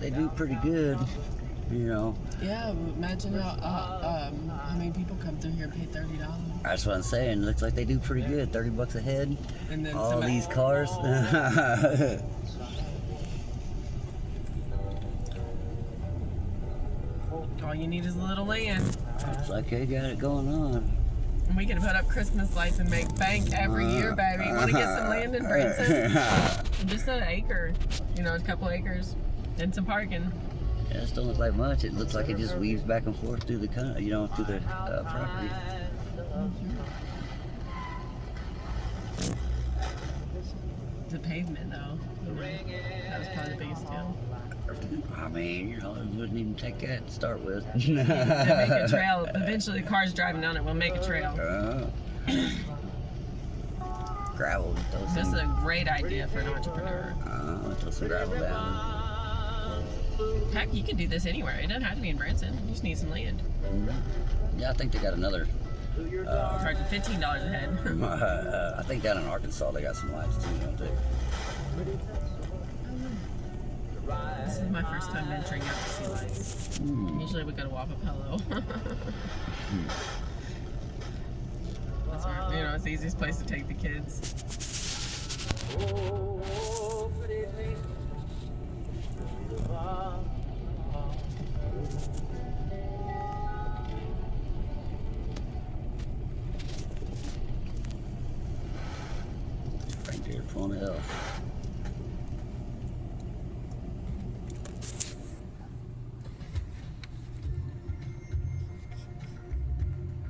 they do pretty good, you know. Yeah, imagine how many people come through here and pay $30. That's what I'm saying. Looks like they do pretty good. $30 a head. And then all these cars. All you need is a little land. Looks like they got it going on. And we can put up Christmas lights and make bank every year, baby. Want to get some land in Branson? Just an acre, you know, a couple acres, and some parking. Yeah, this don't look like much. It looks like it just weaves back and forth through the, you know, through the property. The pavement, though, that was probably the biggest deal. I mean, you know, it wouldn't even take that to start with. They make a trail. Eventually, the cars driving down it will make a trail. Gravel. This is a great idea for an entrepreneur. Throw some gravel down. Heck, you can do this anywhere. It doesn't have to be in Branson. You just need some land. Yeah, I think they got another. Charging $15 a head. I think down in Arkansas they got some lights too, don't they? This is my first time venturing out to see lights. Usually we go to Wapapello. That's our, you know, it's the easiest place to take the kids. Right there, pulling it off.